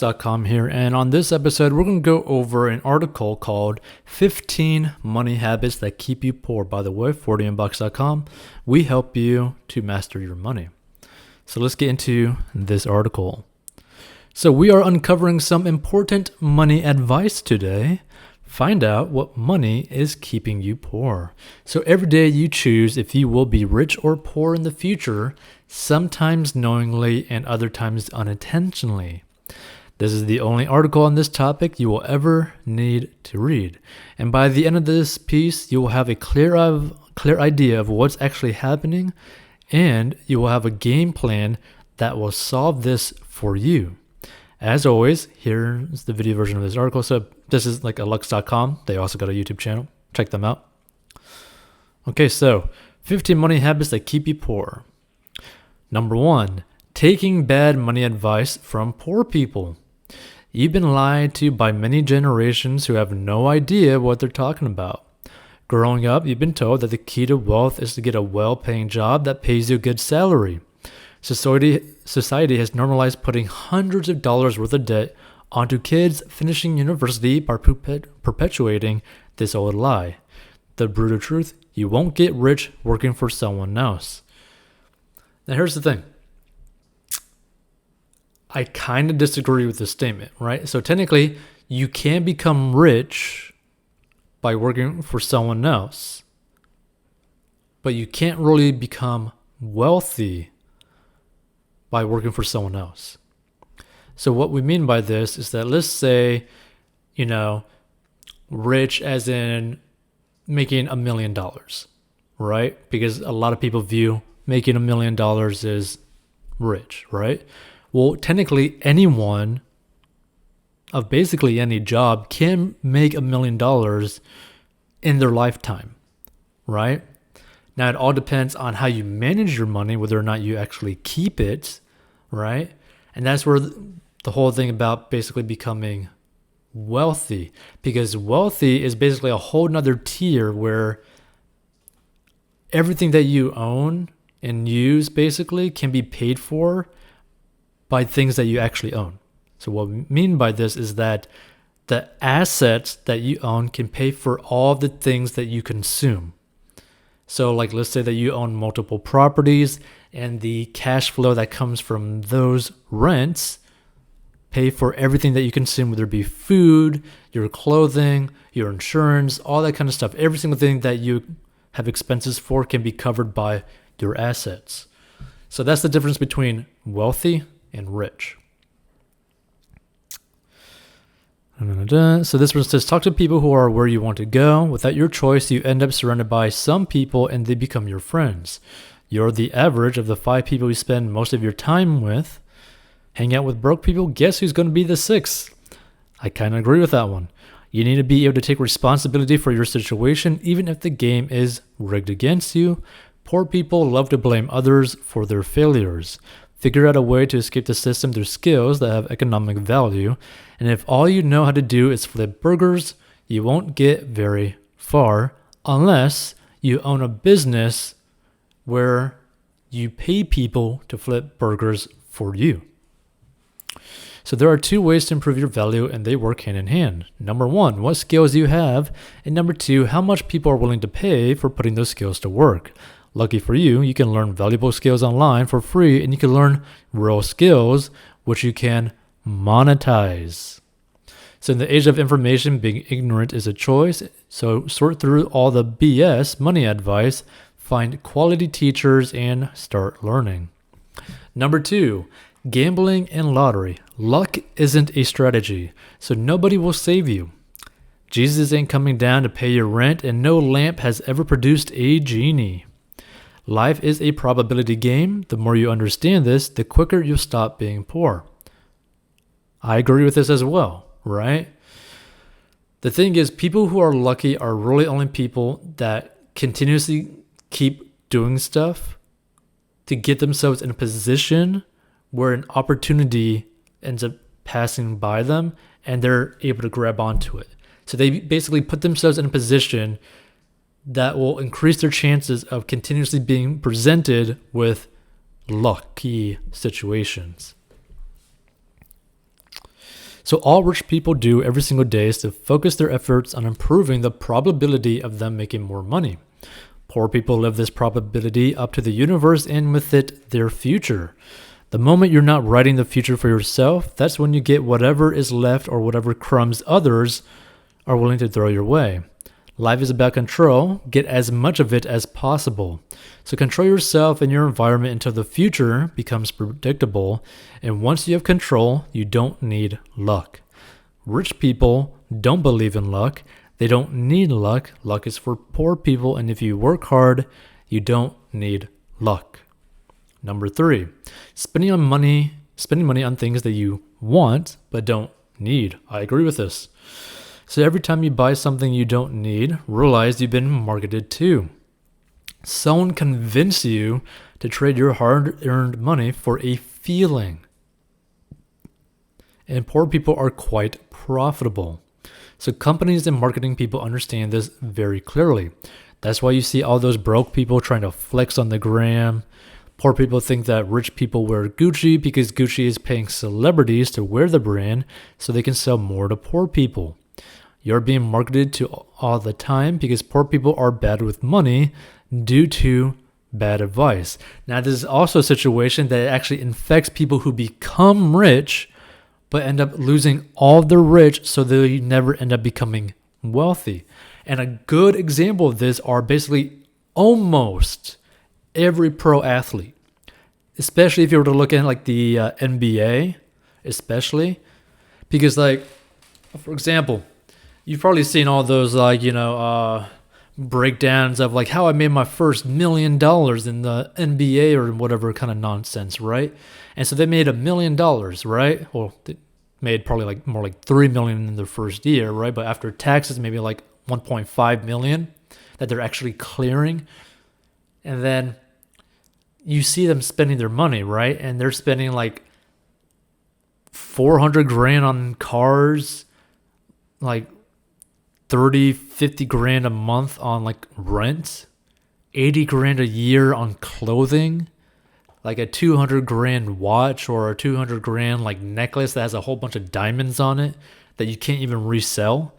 FortyInBucks.com here, and on this episode, we're going to go over an article called 15 Money Habits That Keep You Poor. By the way, FortyInBucks.com, we help you to master your money. So let's get into this article. So we are uncovering some important money advice today. Find out what money is keeping you poor. So every day you choose if you will be rich or poor in the future, sometimes knowingly and other times unintentionally. This is the only article on this topic you will ever need to read. And by the end of this piece, you will have a clear idea of what's actually happening, and you will have a game plan that will solve this for you. As always, here's the video version of this article. So this is like Lux.com. They also got a YouTube channel. Check them out. Okay, so 15 money habits that keep you poor. Number 1, taking bad money advice from poor people. You've been lied to by many generations who have no idea what they're talking about. Growing up, you've been told that the key to wealth is to get a well-paying job that pays you a good salary. Society has normalized putting hundreds of dollars worth of debt onto kids finishing university by perpetuating this old lie. The brutal truth: you won't get rich working for someone else. Now here's the thing. I kind of disagree with this statement, right? So technically, you can become rich by working for someone else, but you can't really become wealthy by working for someone else. So what we mean by this is that, let's say, rich as in making $1 million, right? Because a lot of people view making $1 million as rich, right? Well, technically anyone of basically any job can make $1 million in their lifetime, right? Now, it all depends on how you manage your money, whether or not you actually keep it, right? And that's where the whole thing about basically becoming wealthy, because wealthy is basically a whole nother tier where everything that you own and use basically can be paid for by things that you actually own. So what we mean by this is that the assets that you own can pay for all the things that you consume. So like, let's say that you own multiple properties and the cash flow that comes from those rents pay for everything that you consume, whether it be food, your clothing, your insurance, all that kind of stuff. Every single thing that you have expenses for can be covered by your assets. So that's the difference between wealthy and rich. So this one says, talk to people who are where you want to go. Without your choice, you end up surrounded by some people and they become your friends. You're the average of the 5 people you spend most of your time with. Hang out with broke people, guess who's going to be the 6th? I kind of agree with that one. You need to be able to take responsibility for your situation, even if the game is rigged against you. Poor people love to blame others for their failures. Figure out a way to escape the system through skills that have economic value. And if all you know how to do is flip burgers, you won't get very far unless you own a business where you pay people to flip burgers for you. So there are 2 ways to improve your value, and they work hand in hand. Number 1, what skills you have, and number 2, how much people are willing to pay for putting those skills to work. Lucky for you, you can learn valuable skills online for free, and you can learn real skills which you can monetize. So in the age of information, being ignorant is a choice. So sort through all the BS money advice, find quality teachers, and start learning. Number 2, gambling and lottery. Luck isn't a strategy, so nobody will save you. Jesus ain't coming down to pay your rent, and no lamp has ever produced a genie. Life is a probability game. The more you understand this, the quicker you'll stop being poor. I agree with this as well, right? The thing is, people who are lucky are really only people that continuously keep doing stuff to get themselves in a position where an opportunity ends up passing by them and they're able to grab onto it. So they basically put themselves in a position that will increase their chances of continuously being presented with lucky situations. So all rich people do every single day is to focus their efforts on improving the probability of them making more money. Poor people live this probability up to the universe and with it, their future. The moment you're not writing the future for yourself, that's when you get whatever is left or whatever crumbs others are willing to throw your way. Life is about control. Get as much of it as possible. So control yourself and your environment until the future becomes predictable. And once you have control, you don't need luck. Rich people don't believe in luck. They don't need luck. Luck is for poor people. And if you work hard, you don't need luck. Number 3, spending money on things that you want but don't need. I agree with this. So every time you buy something you don't need, realize you've been marketed to. Someone convinced you to trade your hard-earned money for a feeling. And poor people are quite profitable. So companies and marketing people understand this very clearly. That's why you see all those broke people trying to flex on the gram. Poor people think that rich people wear Gucci because Gucci is paying celebrities to wear the brand so they can sell more to poor people. You're being marketed to all the time because poor people are bad with money due to bad advice. Now, this is also a situation that actually infects people who become rich but end up losing all their rich so they never end up becoming wealthy. And a good example of this are basically almost every pro athlete, especially if you were to look at like the NBA, especially because like, for example, you've probably seen all those breakdowns of like how I made my first $1 million in the NBA or whatever kind of nonsense, right? And so they made $1 million, right? Well, they made probably more like 3 million in their first year, right? But after taxes, maybe like 1.5 million that they're actually clearing. And then you see them spending their money, right? And they're spending like 400 grand on cars, like 30, 50 grand a month on like rent, 80 grand a year on clothing, like a 200 grand watch or a 200 grand like necklace that has a whole bunch of diamonds on it that you can't even resell,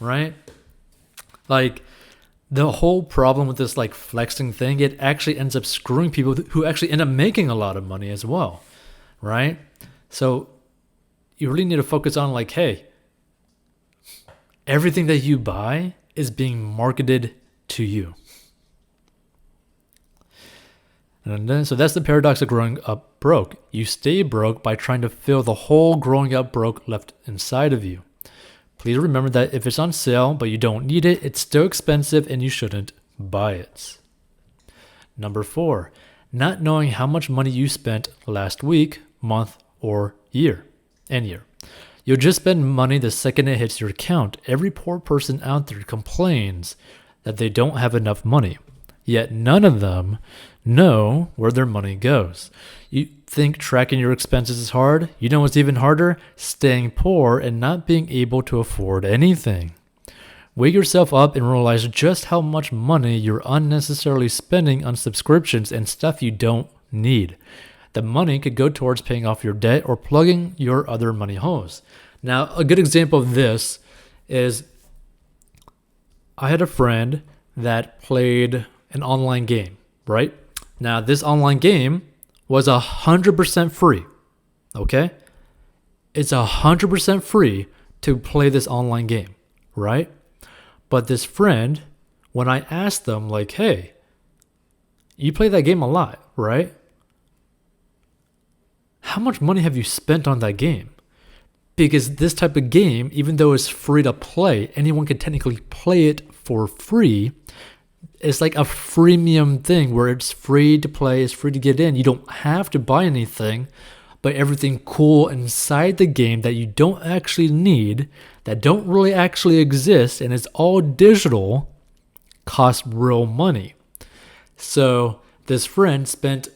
right? Like the whole problem with this like flexing thing, it actually ends up screwing people who actually end up making a lot of money as well, right? So you really need to focus on like, hey, everything that you buy is being marketed to you. And then, so that's the paradox of growing up broke. You stay broke by trying to fill the hole growing up broke left inside of you. Please remember that if it's on sale but you don't need it, it's still expensive and you shouldn't buy it. Number 4, not knowing how much money you spent last week, month, or year. You'll just spend money the second it hits your account. Every poor person out there complains that they don't have enough money, yet none of them know where their money goes. You think tracking your expenses is hard? You know what's even harder? Staying poor and not being able to afford anything. Wake yourself up and realize just how much money you're unnecessarily spending on subscriptions and stuff you don't need. The money could go towards paying off your debt or plugging your other money holes. Now, a good example of this is I had a friend that played an online game, right? Now, this online game was 100% free, okay? It's 100% free to play this online game, right? But this friend, when I asked them, like, hey, you play that game a lot, right? How much money have you spent on that game? Because this type of game, even though it's free to play, anyone can technically play it for free. It's like a freemium thing where it's free to play, it's free to get in. You don't have to buy anything, but everything cool inside the game that you don't actually need, that don't really actually exist, and it's all digital, costs real money. So this friend spent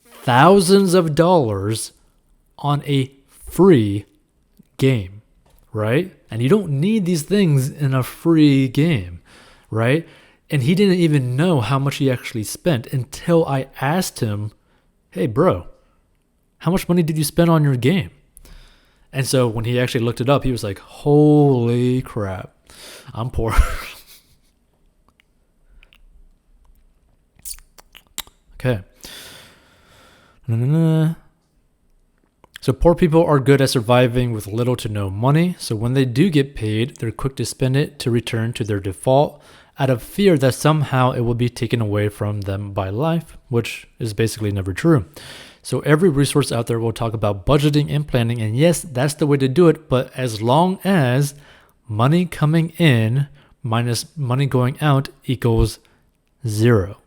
thousands of dollars on a free game, right? And you don't need these things in a free game, right? And he didn't even know how much he actually spent until I asked him, hey, bro, how much money did you spend on your game? And so when he actually looked it up, he was like, holy crap, I'm poor. Okay. So poor people are good at surviving with little to no money. So when they do get paid, they're quick to spend it to return to their default out of fear that somehow it will be taken away from them by life, which is basically never true. So every resource out there will talk about budgeting and planning. And yes, that's the way to do it. But as long as money coming in minus money going out equals 0.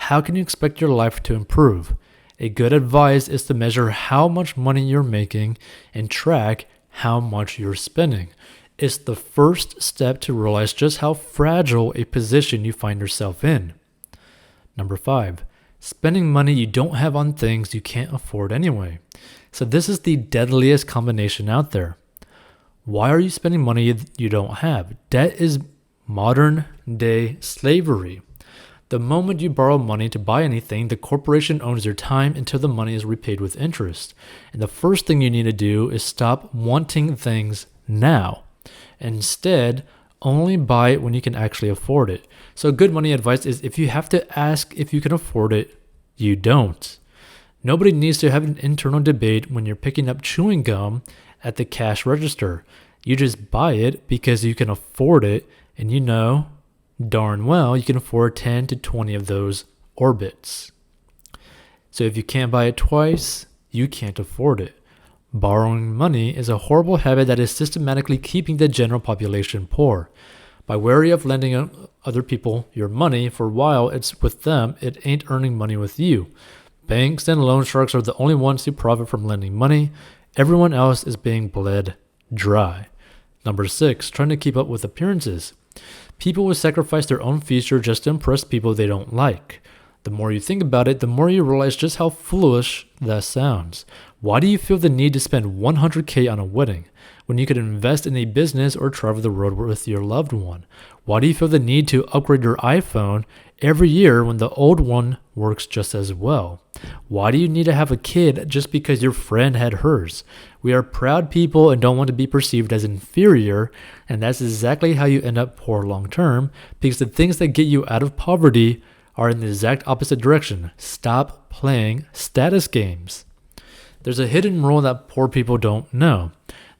How can you expect your life to improve? A good advice is to measure how much money you're making and track how much you're spending. It's the first step to realize just how fragile a position you find yourself in. Number 5, spending money you don't have on things you can't afford anyway. So this is the deadliest combination out there. Why are you spending money you don't have? Debt is modern day slavery. The moment you borrow money to buy anything, the corporation owns your time until the money is repaid with interest. And the first thing you need to do is stop wanting things now. Instead, only buy it when you can actually afford it. So good money advice is if you have to ask if you can afford it, you don't. Nobody needs to have an internal debate when you're picking up chewing gum at the cash register. You just buy it because you can afford it, and you know darn well you can afford 10 to 20 of those Orbits. So if you can't buy it twice, you can't afford it. Borrowing money is a horrible habit that is systematically keeping the general population poor. By wary of lending other people your money for a while it's with them, it ain't earning money with you. Banks and loan sharks are the only ones who profit from lending money. Everyone else is being bled dry. Number 6, trying to keep up with appearances. People will sacrifice their own future just to impress people they don't like. The more you think about it, the more you realize just how foolish that sounds. Why do you feel the need to spend $100K on a wedding when you could invest in a business or travel the road with your loved one? Why do you feel the need to upgrade your iPhone every year when the old one works just as well? Why do you need to have a kid just because your friend had hers? We are proud people and don't want to be perceived as inferior, and that's exactly how you end up poor long term, because the things that get you out of poverty are in the exact opposite direction. Stop playing status games. There's a hidden rule that poor people don't know.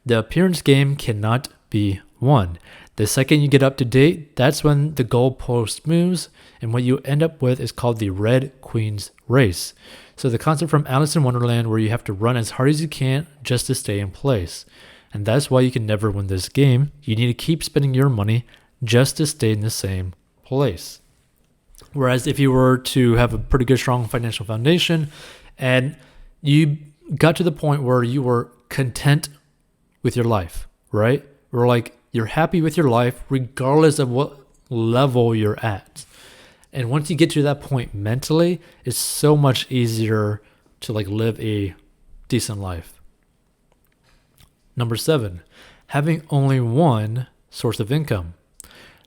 The appearance game cannot be won. The second you get up to date, that's when the goalpost moves, and what you end up with is called the Red Queen's Race. So the concept from Alice in Wonderland where you have to run as hard as you can just to stay in place. And that's why you can never win this game. You need to keep spending your money just to stay in the same place. Whereas if you were to have a pretty good, strong financial foundation and you got to the point where you were content with your life, right? Or like you're happy with your life regardless of what level you're at. And once you get to that point mentally, it's so much easier to like live a decent life. Number 7, having only one source of income.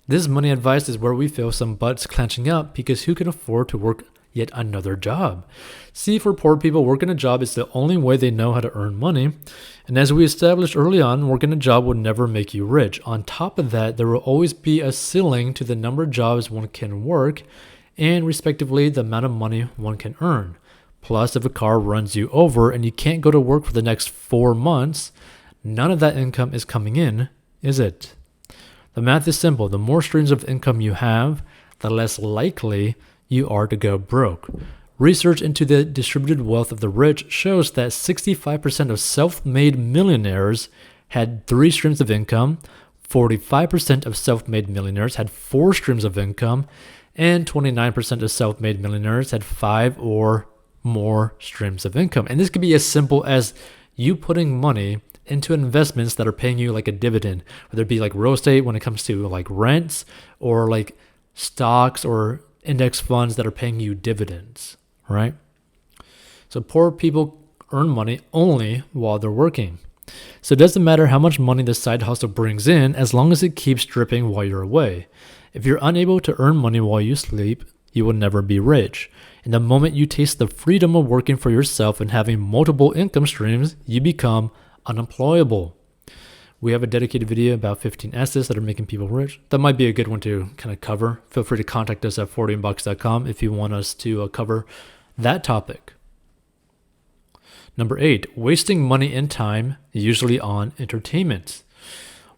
This money advice is where we feel some butts clenching up because who can afford to work yet another job? See, for poor people, working a job is the only way they know how to earn money. And as we established early on, working a job will never make you rich. On top of that, there will always be a ceiling to the number of jobs one can work and respectively the amount of money one can earn. Plus, if a car runs you over and you can't go to work for the next 4 months, none of that income is coming in, is it? The math is simple. The more streams of income you have, the less likely you are to go broke. Research into the distributed wealth of the rich shows that 65% of self-made millionaires had 3 streams of income, 45% of self-made millionaires had 4 streams of income, and 29% of self-made millionaires had 5 or more streams of income. And this could be as simple as you putting money into investments that are paying you like a dividend, whether it be like real estate when it comes to like rents, or like stocks or index funds that are paying you dividends, right? So poor people earn money only while they're working. So it doesn't matter how much money the side hustle brings in as long as it keeps dripping while you're away. If you're unable to earn money while you sleep, you will never be rich. And the moment you taste the freedom of working for yourself and having multiple income streams, you become unemployable. We have a dedicated video about 15 assets that are making people rich. That might be a good one to kind of cover. Feel free to contact us at 40inbox.com if you want us to cover that topic. Number 8, wasting money and time, usually on entertainment.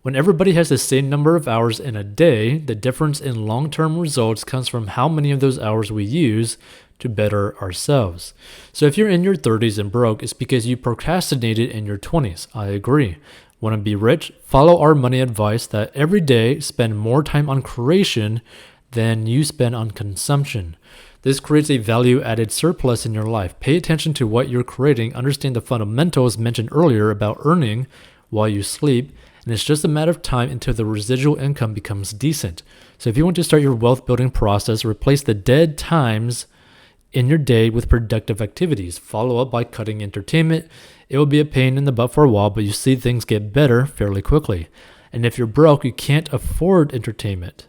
When everybody has the same number of hours in a day, the difference in long-term results comes from how many of those hours we use to better ourselves. So if you're in your 30s and broke, it's because you procrastinated in your 20s. I agree. Want to be rich? Follow our money advice that every day spend more time on creation than you spend on consumption. This creates a value-added surplus in your life. Pay attention to what you're creating, understand the fundamentals mentioned earlier about earning while you sleep, and it's just a matter of time until the residual income becomes decent. So if you want to start your wealth building process, replace the dead times in your day with productive activities. Follow up by cutting entertainment. It will be a pain in the butt for a while, but you see things get better fairly quickly. And if you're broke, you can't afford entertainment.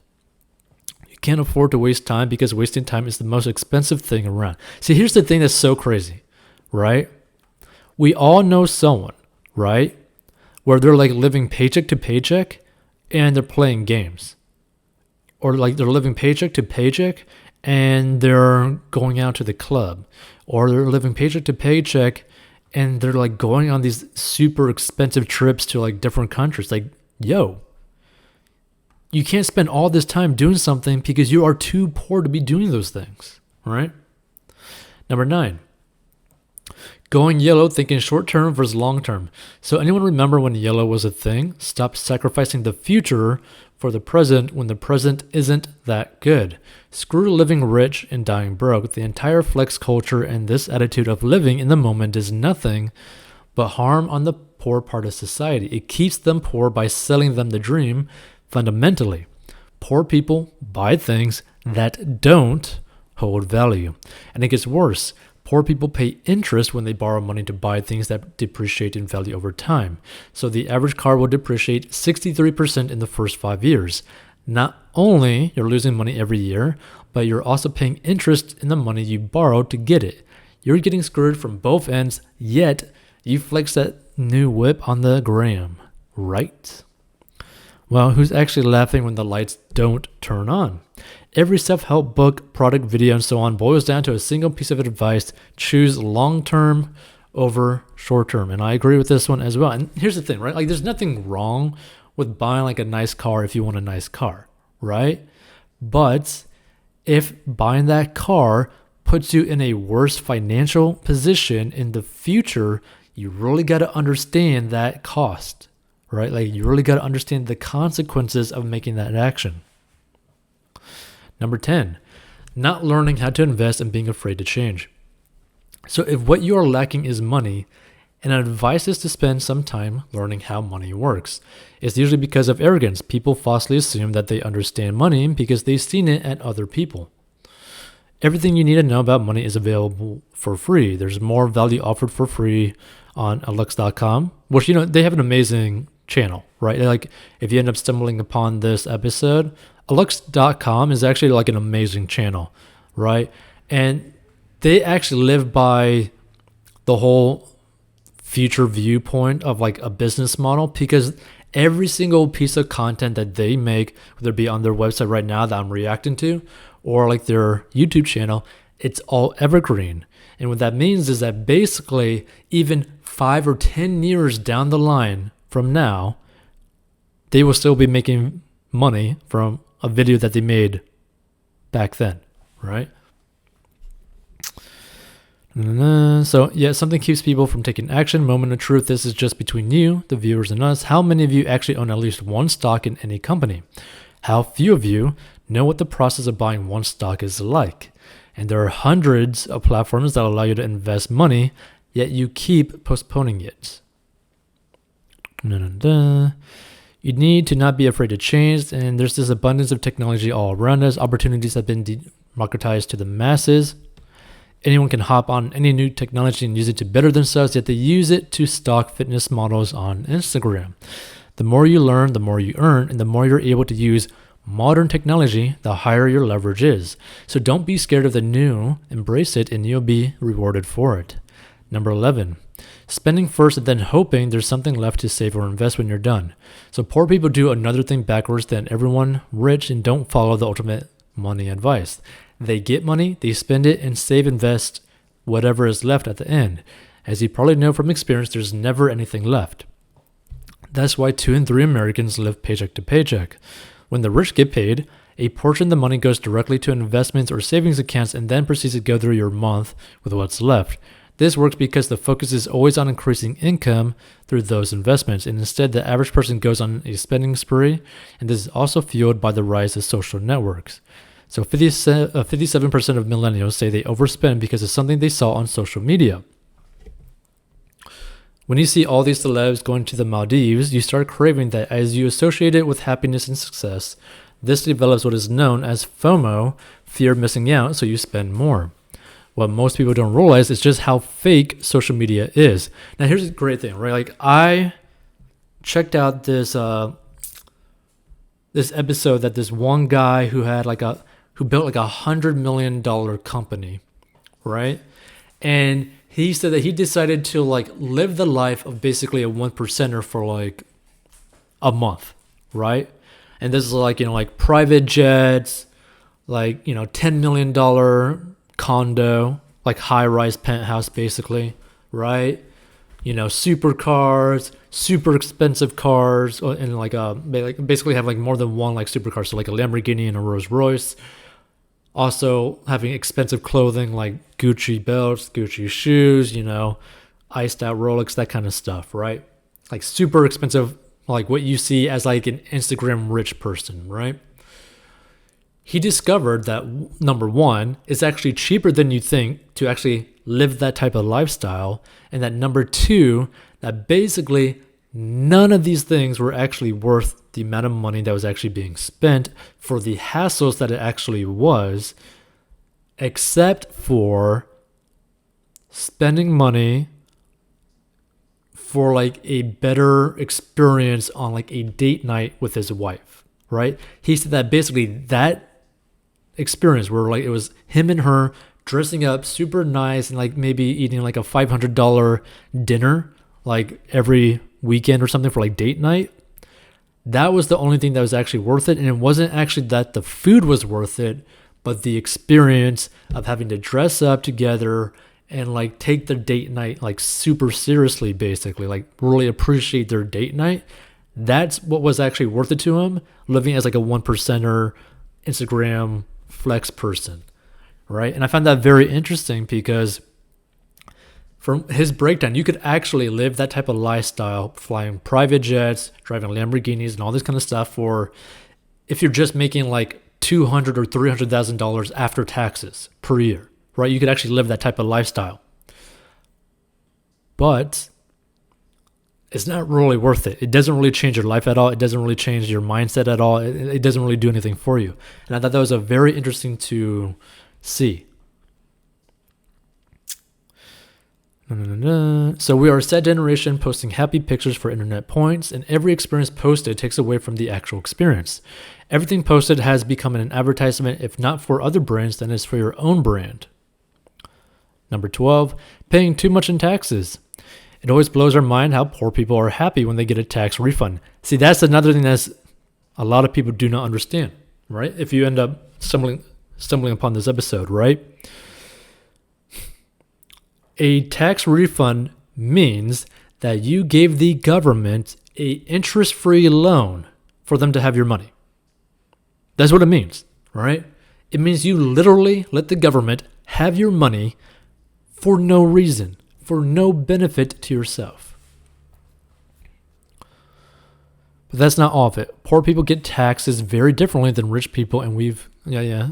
You can't afford to waste time because wasting time is the most expensive thing around. See, here's the thing that's so crazy, right? We all know someone, right, where they're like living paycheck to paycheck and they're playing games. Or like they're living paycheck to paycheck and they're going out to the club. Or they're living paycheck to paycheck and they're like going on these super expensive trips to like different countries. Like, yo, you can't spend all this time doing something because you are too poor to be doing those things, right? Number 9, going yellow, thinking short term versus long term. So anyone remember when yellow was a thing? Stop sacrificing the future for the present when the present isn't that good. Screw living rich and dying broke. The entire flex culture and this attitude of living in the moment is nothing but harm on the poor part of society. It keeps them poor by selling them the dream. Fundamentally, poor people buy things that don't hold value. And it gets worse. Poor people pay interest when they borrow money to buy things that depreciate in value over time. So the average car will depreciate 63% in the first 5 years. Not only you're losing money every year, but you're also paying interest in the money you borrowed to get it. You're getting screwed from both ends, yet you flex that new whip on the gram, right? Well, who's actually laughing when the lights don't turn on? Every self-help book, product, video, and so on boils down to a single piece of advice: choose long-term over short-term. And I agree with this one as well. And here's the thing, right? Like, there's nothing wrong with buying like a nice car if you want a nice car, right? But if buying that car puts you in a worse financial position in the future, you really got to understand that cost, right? Like, you really got to understand the consequences of making that action. Number 10, not learning how to invest and being afraid to change. So if what you are lacking is money, and advice is to spend some time learning how money works. It's usually because of arrogance. People falsely assume that they understand money because they've seen it at other people. Everything you need to know about money is available for free. There's more value offered for free on Alux.com, which, they have an amazing channel, right? Like, if you end up stumbling upon this episode, Alux.com is actually like an amazing channel, right? And they actually live by the whole future viewpoint of like a business model, because every single piece of content that they make, whether it be on their website right now that I'm reacting to, or like their YouTube channel, it's all evergreen. And what that means is that basically even 5 or 10 years down the line from now, they will still be making money from a video that they made back then, right? So yeah, something keeps people from taking action. Moment of truth. This is just between you, the viewers, and us. How many of you actually own at least one stock in any company? How few of you know what the process of buying one stock is like? And there are hundreds of platforms that allow you to invest money, yet you keep postponing it. You need to not be afraid to change, and there's this abundance of technology all around us. Opportunities have been democratized to the masses. Anyone can hop on any new technology and use it to better themselves, yet they use it to stock fitness models on Instagram. The more you learn, the more you earn, and the more you're able to use modern technology, the higher your leverage is. So don't be scared of the new, embrace it, and you'll be rewarded for it. Number 11, spending first and then hoping there's something left to save or invest when you're done. So poor people do another thing backwards than everyone rich and don't follow the ultimate money advice. They get money, they spend it, and save, invest whatever is left at the end. As you probably know from experience, there's never anything left. That's why 2 in 3 Americans live paycheck to paycheck. When the rich get paid, a portion of the money goes directly to investments or savings accounts and then proceeds to go through your month with what's left. This works because the focus is always on increasing income through those investments, and instead the average person goes on a spending spree, and this is also fueled by the rise of social networks. So 57% of millennials say they overspend because of something they saw on social media. When you see all these celebs going to the Maldives, you start craving that as you associate it with happiness and success. This develops what is known as FOMO, fear of missing out, so you spend more. What most people don't realize is just how fake social media is. Now here's a great thing, right? Like I checked out this episode that this one guy who built like $100 million company, right? And he said that he decided to like live the life of basically a 1%er for like a month, right? And this is like, like private jets, like, $10 million condo, like high-rise penthouse basically, right? Supercars, super expensive cars, and basically have like more than one like supercar, so like a Lamborghini and a Rolls Royce. Also having expensive clothing like Gucci belts, Gucci shoes, iced out Rolex, that kind of stuff, right? Like super expensive, like what you see as like an Instagram rich person, right? He discovered that number one, it's actually cheaper than you think to actually live that type of lifestyle. And that number two, that basically none of these things were actually worth the amount of money that was actually being spent for the hassles that it actually was, except for spending money for like a better experience on like a date night with his wife, right? He said that basically that experience where like it was him and her dressing up super nice and like maybe eating like a $500 dinner like every weekend or something for like date night, that was the only thing that was actually worth it. And it wasn't actually that the food was worth it, but the experience of having to dress up together and like take the date night like super seriously, basically like really appreciate their date night. That's what was actually worth it to him, living as like a 1%er Instagram flex person, right? And I found that very interesting because from his breakdown, you could actually live that type of lifestyle, flying private jets, driving Lamborghinis, and all this kind of stuff for if you're just making like $200,000 or $300,000 after taxes per year, right? You could actually live that type of lifestyle. But it's not really worth it. It doesn't really change your life at all. It doesn't really change your mindset at all. It doesn't really do anything for you. And I thought that was a very interesting to see. So we are a sad generation posting happy pictures for internet points, and every experience posted takes away from the actual experience. Everything posted has become an advertisement, if not for other brands, then it's for your own brand. Number 12, paying too much in taxes. It always blows our mind how poor people are happy when they get a tax refund. See, that's another thing that's a lot of people do not understand, right? If you end up stumbling upon this episode, right? A tax refund means that you gave the government a interest-free loan for them to have your money. That's what it means, right? It means you literally let the government have your money for no reason, for no benefit to yourself. But that's not all of it. Poor people get taxes very differently than rich people, and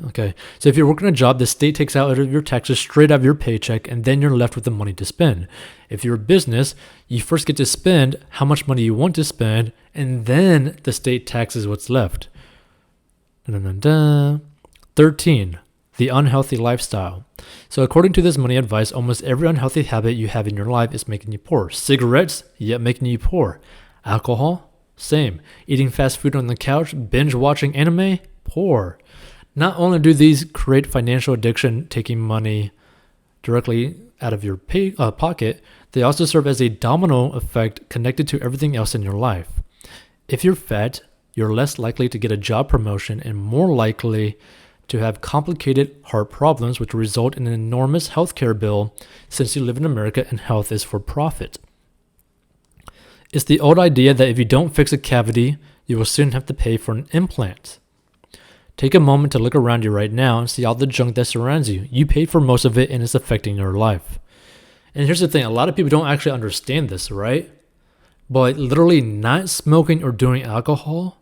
okay. So if you're working a job, the state takes out your taxes straight out of your paycheck, and then you're left with the money to spend. If you're a business, you first get to spend how much money you want to spend, and then the state taxes what's left. 13, the unhealthy lifestyle. So according to this money advice, almost every unhealthy habit you have in your life is making you poor. Cigarettes, yep, making you poor. Alcohol, same. Eating fast food on the couch, binge watching anime, poor. Not only do these create financial addiction, taking money directly out of your pocket, they also serve as a domino effect connected to everything else in your life. If you're fat, you're less likely to get a job promotion and more likely to have complicated heart problems, which result in an enormous healthcare bill since you live in America and health is for profit. It's the old idea that if you don't fix a cavity, you will soon have to pay for an implant. Take a moment to look around you right now and see all the junk that surrounds you. You paid for most of it and it's affecting your life. And here's the thing, a lot of people don't actually understand this, right? But literally not smoking or doing alcohol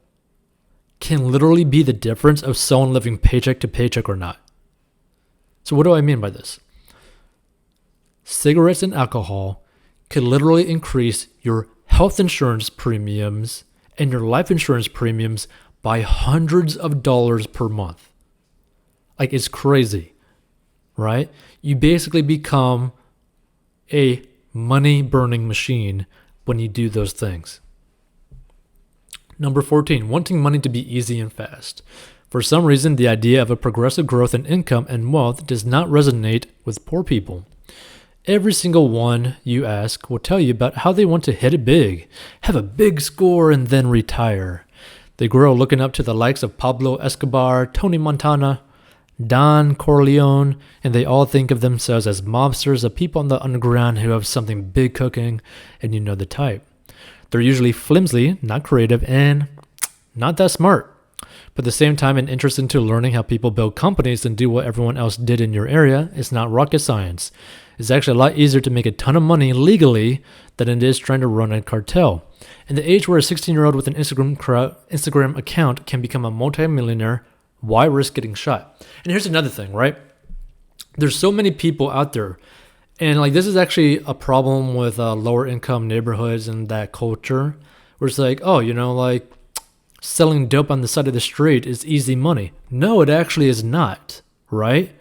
can literally be the difference of someone living paycheck to paycheck or not. So what do I mean by this? Cigarettes and alcohol could literally increase your health insurance premiums and your life insurance premiums by hundreds of dollars per month. Like, it's crazy, right? You basically become a money-burning machine when you do those things. Number 14, wanting money to be easy and fast. For some reason, the idea of a progressive growth in income and wealth does not resonate with poor people. Every single one you ask will tell you about how they want to hit it big, have a big score, and then retire. They grow looking up to the likes of Pablo Escobar, Tony Montana, Don Corleone, and they all think of themselves as mobsters, of people on the underground who have something big cooking, and you know the type. They're usually flimsy, not creative, and not that smart. But at the same time, an interest into learning how people build companies and do what everyone else did in your area is not rocket science. It's actually a lot easier to make a ton of money legally than it is trying to run a cartel. In the age where a 16-year-old with an Instagram account can become a multimillionaire, why risk getting shot? And here's another thing, right? There's so many people out there, and like this is actually a problem with lower income neighborhoods and that culture, where it's like, oh, you know, like selling dope on the side of the street is easy money. No, it actually is not, right?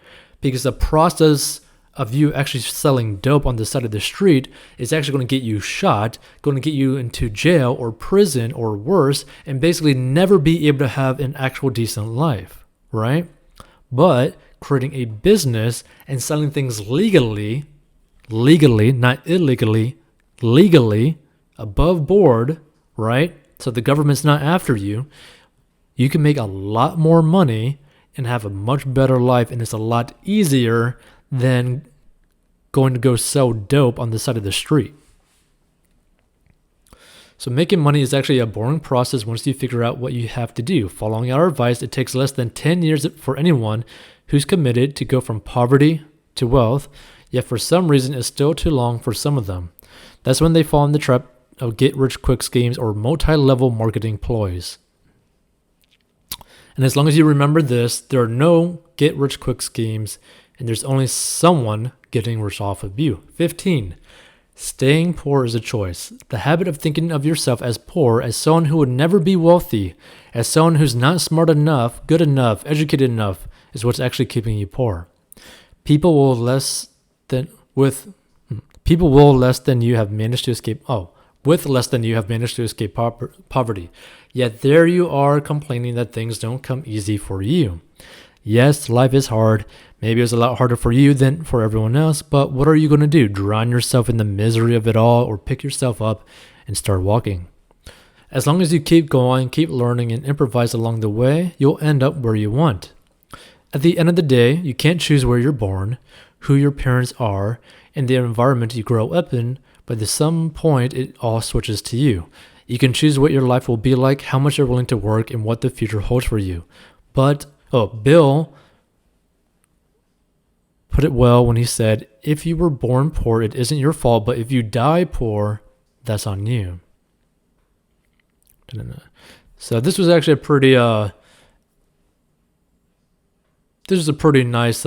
Because the process of you actually selling dope on the side of the street is actually going to get you shot, going to get you into jail or prison or worse, and basically never be able to have an actual decent life, right? But creating a business and selling things legally, not illegally, legally, above board, right? So the government's not after you. You can make a lot more money and have a much better life, and it's a lot easier than going to go sell dope on the side of the street. So making money is actually a boring process once you figure out what you have to do. Following our advice, it takes less than 10 years for anyone who's committed to go from poverty to wealth, yet for some reason it's still too long for some of them. That's when they fall in the trap of get-rich-quick schemes or multi-level marketing ploys. And as long as you remember this, there are no get-rich-quick schemes, and there's only someone getting rich off of you. 15. Staying poor is a choice. The habit of thinking of yourself as poor, as someone who would never be wealthy, as someone who's not smart enough, good enough, educated enough, is what's actually keeping you poor. People will less than you have managed to escape. With less than you have managed to escape poverty. Yet there you are complaining that things don't come easy for you. Yes, life is hard. Maybe it's a lot harder for you than for everyone else, but what are you going to do? Drown yourself in the misery of it all, or pick yourself up and start walking? As long as you keep going, keep learning, and improvise along the way, you'll end up where you want. At the end of the day, you can't choose where you're born, who your parents are, and the environment you grow up in, but at some point, it all switches to you. You can choose what your life will be like, how much you're willing to work, and what the future holds for you. But, Bill put it well when he said, if you were born poor, it isn't your fault, but if you die poor, that's on you. So this was actually a pretty nice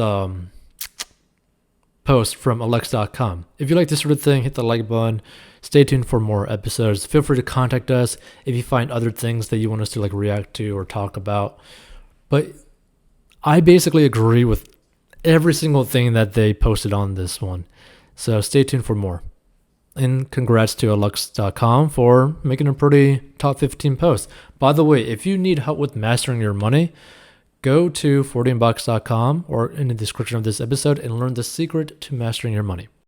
post from Alex.com. If you like this sort of thing, hit the like button. Stay tuned for more episodes. Feel free to contact us if you find other things that you want us to react to or talk about. But I basically agree with every single thing that they posted on this one. So stay tuned for more. And congrats to Alex.com for making a pretty top 15 post. By the way, if you need help with mastering your money, go to 14bucks.com or in the description of this episode and learn the secret to mastering your money.